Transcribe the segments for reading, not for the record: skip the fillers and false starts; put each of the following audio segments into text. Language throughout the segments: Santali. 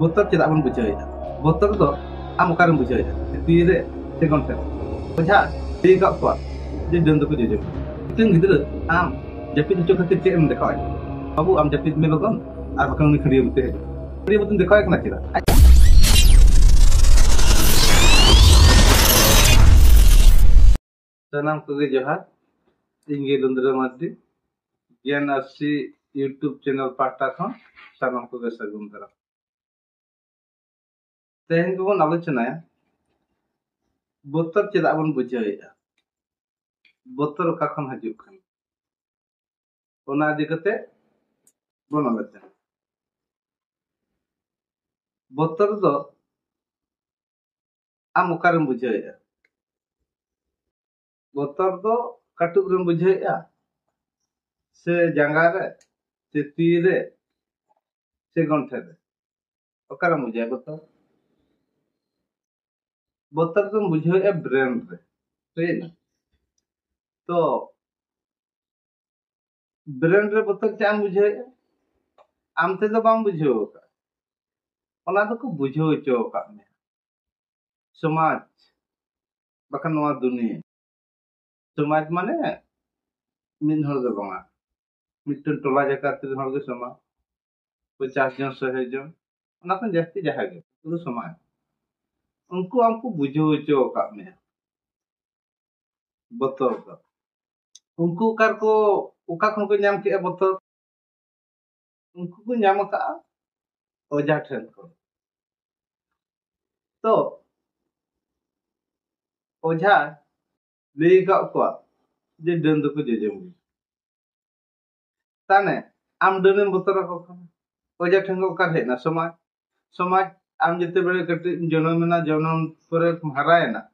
Botol tidak pun bujoy. Botol tu am karam bujoy. Tire second time. Oja tiga kuat. Jadi dendam tu jujur. Itu gitu am japit itu khatir cek em dekai. Babu am japit melogon. Ar bakal ni khriya bute. Khriya bute dekai kena kira. Sanam kuge johar. Inge lundra maddi. Gian asi YouTube channel parta khon sanam kuge sagun dara. Tehen ko bon alochona ya. Botol tidak pun bujoy. Botol ka khon hajuk kan. Ona adi kate bon alochona. Botol do am okaram bujoy. Botol do katuk rem bujoy se jangare se tire se gonthe re. Okaram bujoy botol. Botol do bujoy brain re. Right? तो ब्रेन रे बतक चाम बुझे आमते तो बाम बुझो का ओना तो को बुझो चो का में समाज बखन नवा दुनिया समाज माने मिन हर दो बंगा मिटन टोला जका तिर हर के समाज 50 जन 100 जन ओना तो जास्ती जहा के तो समाज उनको हमको बुझो चो का में बतल का उनको कर को उका खन को नाम के बतल उनको को नाम का ओजा ठन को तो ओझा लई का को जे दंद को जेजेम ताने आम दनेम बतर को ओझा ठन को का हेना समाज समाज आम जते बेले कटे जन्म ना जन्म परे हारायना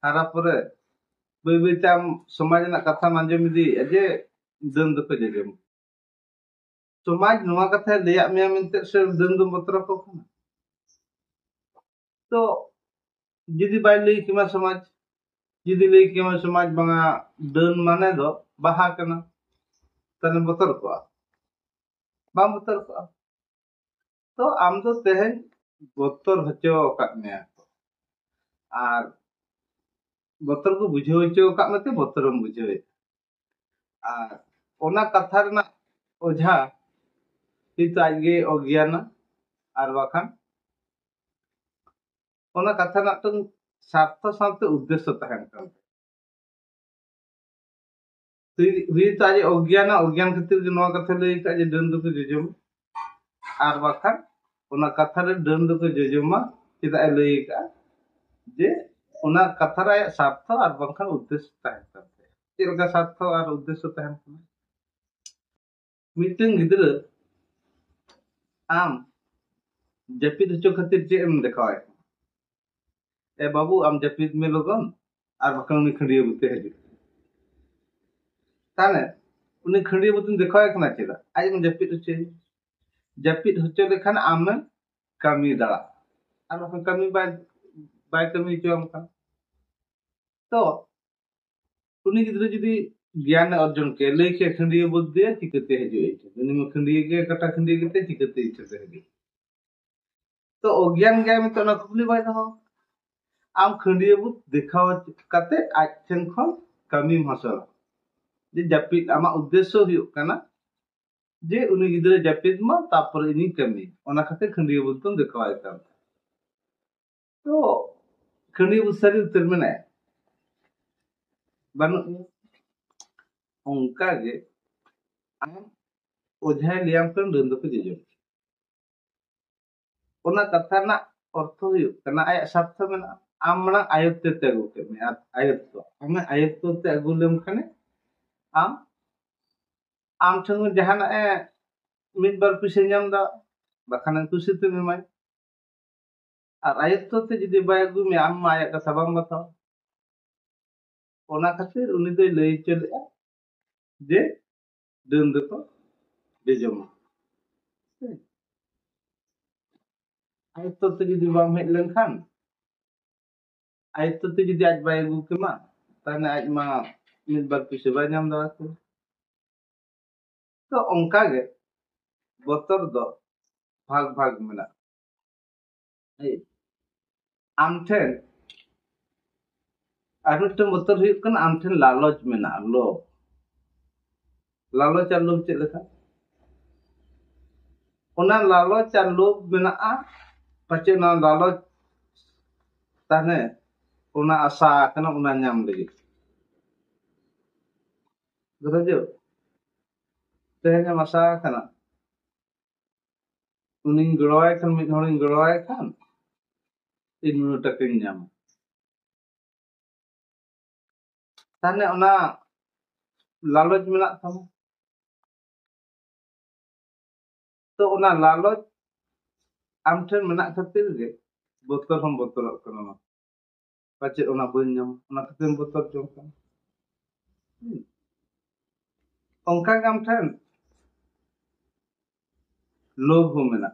हारा परे बई बई ताम समाज ना कथा मांजम दी अजे दंद को जेजेम समाज नुआ कथा लेया मिया मिनते से दंद बतर को तो जुदी बाय लई किमा समाज जुदी लई किमा समाज बंगा दन माने दो बाहा कना तने बतर को बाम बतर को तो आम तो तेहन बतर हचो का में आर बतर को बुझो हचो का मते बतरम बुझो आर ओना कथा रना ओझा ती आगे अज्ञान आर बाखान ओना कथा ना तो स्वार्थ साथे उद्देश्य तहन kan वी तो आज अज्ञान अज्ञान खातिर जे नवा कथा लई का जे दंद को जजम आर बाखान ओना कथा रे दंद को जजमा चिदा लई का जे ओना कथा रे स्वार्थ आर बाखान उद्देश्य तहन kan चिलका स्वार्थ आर उद्देश्य तहन kan मीटिंग गिदरा आम जपित हचो खातिर जे एम देखाय ए बाबू आम जपित में लोगन आर बकन उनी खंडिया बुते हजु ताने उनी खंडिया बुते देखाय कना चेदा आज हम जपित हचो लेखान आम कमी दाड़ा आर बकन कमी बाय कमी चोम का तो उनी गिदरा जदी ज्ञान अर्जन के लेके खंडिया बुते चिकते हजु एटे उनी में खंडिया के कटा खंडिया के चिकते इच्छते हजु तो अज्ञान गया में तो ना खुली बाय दो आम खंडिया बुत देखाव काते आज ठेन खन कमी हसल जे जपित आमा उद्देश्य हुयो कना जे उनी गिदरे जपित मा तापर इनी कमी ओना खाते खंडिया बुत तो देखाव का तो खंडिया बुत सरी उतर में ना बनु उनका जे आम ओझा लियाम कन दंद को जेजो ओना कथा ना अर्थ हुयो कना आय स्वार्थ में आमना आयत्ते ते अगु के में आयत्त हमें आयत्त ते अगु लेम खाने आम ठन जहाना ए मिद बार पिसे नाम दा बखान खुशी ते में माय और आयत्त ते जदी बाय अगु में आम माया कथा बाम बताओ ओना खातिर उनी दे लई चले जे दंद को जेजमा आयत्त ते जदी बाम हेज लेनखान आयत्त ते जदी आज बाय अगु के मा ताने आज मा मिद बार पिसे बाय नाम दा तो onka ge botor do भाग भाग मेना आम ठेन और मिट्टन बोतल हुई कन आम ठेन लालच मेना लोभ लालच और लोभ चेक लेखा ओना लालच और लोभ मेना पाचे ना लालच ताने ओना आशा कना ओना नाम लगी गरजो तेहने आशा कना उनिंग गड़वाय खान मिद हरिंग गड़वाय खान 3 मिनट टकिंग नाम ताने ओना लालच मेना थामा तो ओना लालच आम ठेन मेना खातिर गे बोतल हम बोतल कना पाचे ओना बन नाम ओना खातिर बोतल जों कना onka gam ठेन लोभ हो मेना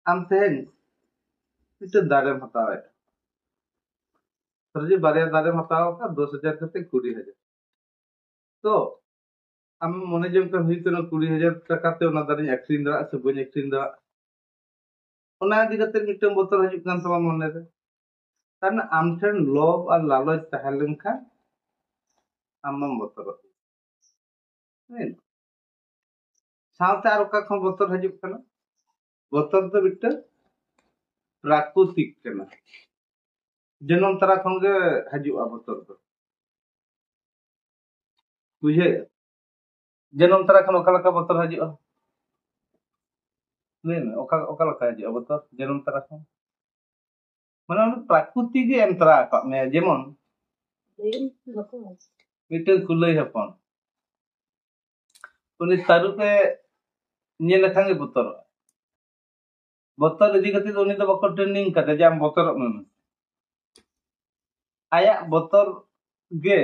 आम तेहन मिट्टे दारे हतावे सरजी बारे दारे हताव का 10,000 कते 20,000 तो आम मने जम का हुई कना 20,000 टाका ते ओना दारे एक्सचेंज दरा से बन एक्सचेंज दरा ओना दि कते मिट्टे बोतल हजु कान तमा मने रे ताने आम ठेन लोभ और लालच तहन लेनखा आमम बोतल सावते आर ओका खन बोतल हजु कना बोतल तो मिट्टे प्राकृतिक कना जनम तरा खन गे हजु बोतल तो बुझे जनम तरा खन ओका लका बोतल हजु नहीं ओका ओका लका हजु बोतल जनम तरा खन माने प्राकृतिक गे एम तरा का मे जेमन मिट्टे कुलई हपन उनी तारुपे ñel lekan ge botor botor idi kate उनी तो बको ट्रेनिंग कते जाम बोतर में आया बोतर गे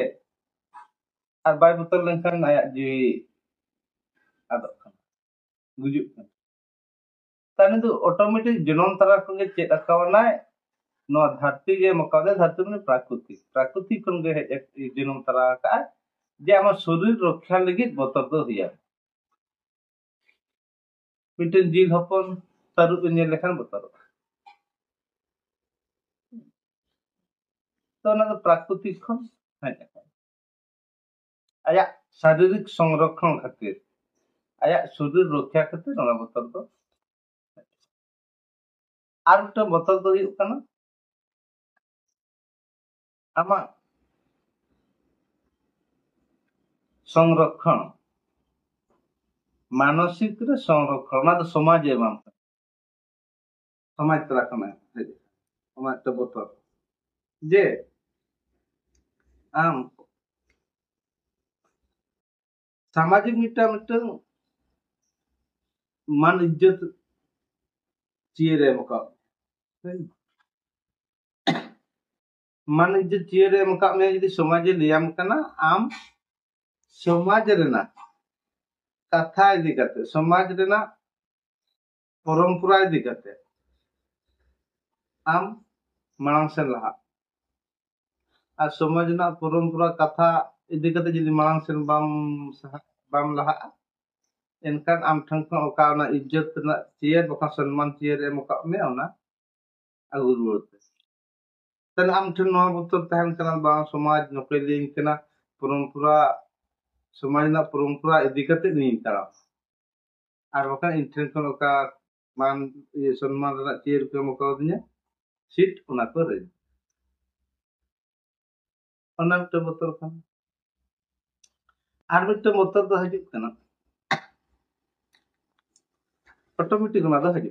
और बाय बोतर लेनखान आया जी आदो गुजुक ताने तो ऑटोमेटिक जनम तरा खन गे चेक अकावनाय नो धरती जे मकादे धरती में प्राकृतिक खन गे जनम तरा का जे आम शरीर रक्षा लगी बोतर तो हिया मिट्टे जील हपन तारुप ñel लेखान बोतर तो ना प्राकृतिक खन आया शारीरिक संरक्षण खातिर आया शरीर रक्षा खातिर ना बोतर तो आर मिट्टे बोतर तो हुई कना आमा संरक्षण मानसिक रे संरक्षण ना तो समाज एवं समाज तरा कना समाज तो बोतर जे आम सामाजिक मिट्टा मिट्टे मान इज्जत चियरे मका मान इज्जत चियरे मका में यदि समाज लियाम कना आम समाज रेना कथा इदी करते समाज रेना परंपरा इदी करते आम मांग से लहा और समाज ना परंपरा कथा इदी करते यदि मांग से बाम लहा एनकान आम ठन खन ओका ना इज्जत ना चियर बका सम्मान चियर एम ओका में ओना अगु रुते तन आम ठन नो बोतल तहन कना बा समाज नोके लिंग कना परंपरा समाज ना परंपरा इदी करते नी तरा और बका इन ठन खन ओका मान ये सम्मान ना चियर के मोका दिया सीट ओना को रे ओना तो बोतल खन आर मिट्टे बोतल तो हजु कना ऑटोमेटिक ना दो हजु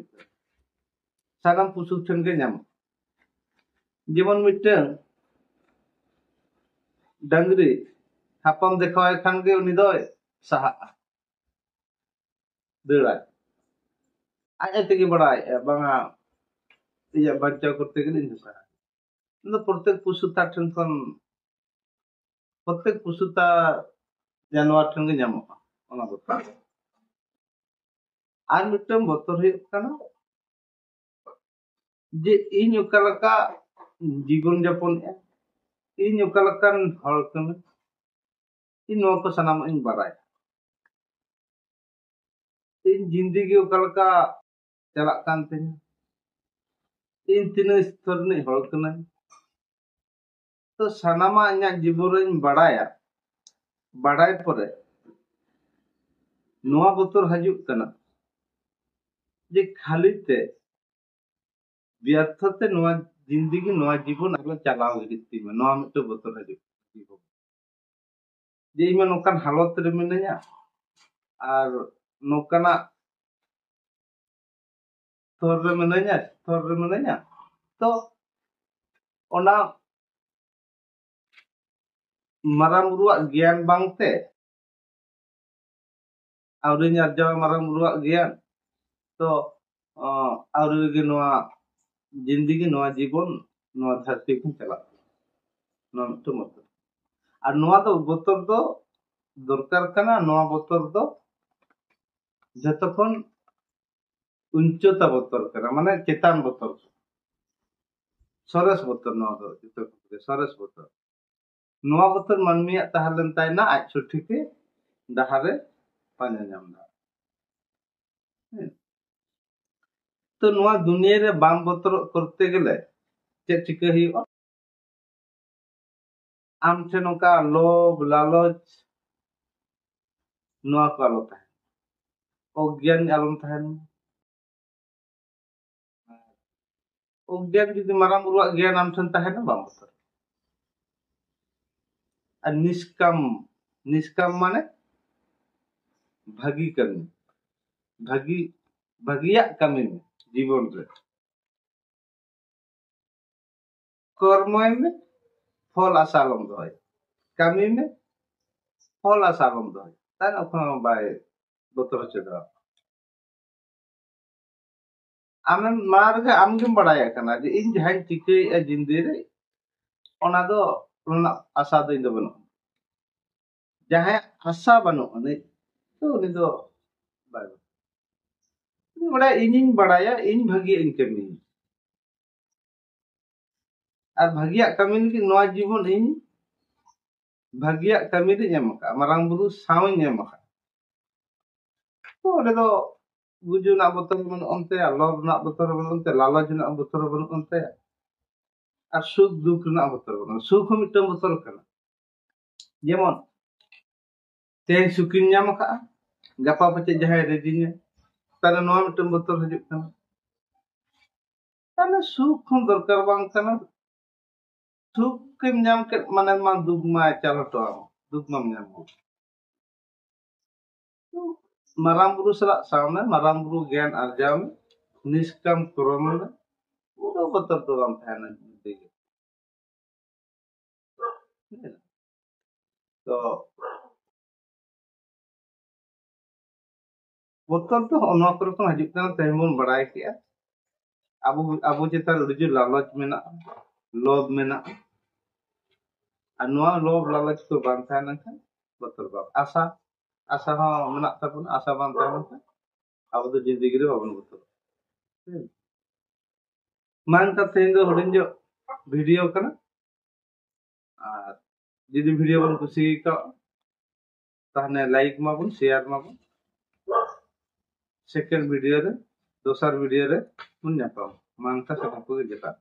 सागाम पुसु ठन के नाम जीवन मिट्टे डंगरी हापम देखाय खान गे उनी दो सहा देड़ा आज तेगे बड़ाय बांगा इया बच्चा करते के दिन सहा तो प्रत्येक पुसुता ठन खन प्रत्येक पुसुता जानवर ठन गे नाम ओना बोतल आर मिट्टे बोतल हुई कना जे इन ओकालका जीवन यापन इन ओकालकान हर कना इन नो को सनाम इन बाराय इन जिंदगी ओकालका चला कान ते इन तीन स्तर ने हड़ कना तो सानामा इन्या जीवन रे बड़ाया बड़ाय परे नोआ बतर हजुक कना जे खाली ते व्यर्थ ते नोआ जिंदगी नोआ जीवन आगला चलाव हिस्ती में नोआ मिट बतर हजुक जे इमा नोकान हालत रे मिनया और नोकाना स्तर रे मिनया तो ओना मारांग बुरुआ ज्ञान बांगते आवरी अर्जाव मारांग बुरुआ ज्ञान तो आवरी गे नोआ जिंदगी नोआ जीवन नोआ धरती को चला नोआ मिट बतर और नोआ तो बतर दो दरकार कना नोआ बतर दो जतखन उच्चता बतर कना माने चेतान बतर सरस बतर नोआ दो जतखन सरस बतर नोआ बतर मानमिया ताहलेन ताइना आज सठिके डाहारे पांजा नामदा तो नोआ दुनिया रे बाम बतर करते गेले चे चिका हियो आम ठे नोका लोभ लालच नोआ को आलो ताहेन अज्ञान आलम ताहेन अज्ञान जुदि मारांग बुरुआ ज्ञान आम ठेन ताहेन बाम बतर और निष्काम माने भागी कमी भागिया कमी में जीवन रे कर्म में फल आशा लम दोय कमी में फल आशा लम दोय तान अपन बाय बतर चदा आम मारगे आमगेम बड़ाया कना जे इन जहां चिके ए जिंदगी रे ओना दो ओना आशा दो इंदो बनो जहां आशा बनो ने तो उनी दो बाय बड़ा इनिन बड़ाया इन भागी इन कमी और भागिया कमी की नोआ जीवन इन भागिया कमी रे ñamaka marang buru saw ñamaka तो ओले दो गुजु ना बतर बन onte लोभ ना बतर बन onte लालच ना बतर बन onte और सुख दुख ना बतर बन सुख मिटम बतर कना जेमन ते सुकिन ñamaka गपा पचे जहाय रेजिने ताने नोआ मिटम बतर हजुक कना ताने सुख हम दरकार बांग कना सुख के ñam के माने मा दुख मा चलतो दुख मा ñam मारांग बुरु सला सामने मारांग बुरु ज्ञान अर्जाव में निष्काम कर्म में वो बतर तो हम थाना देगे तो बतर तो ओना कर तो हजुक कना तेमन बड़ाय किया अबु चेता रुजु लालच मेना लोभ मेना और नोआ लोभ लालच को बांग थाना का बतर बा आशा आशा हो मेना तबन आशा बांग थाना का अब तो जिंदगी रे बाबन बतर मान का तेन दो हडिन जो वीडियो कना और यदि वीडियो बन खुशी का ताहने लाइक माबन शेयर माबन सेकंड वीडियो रे दोसर वीडियो रे मुन जापाम मान का सब को जेता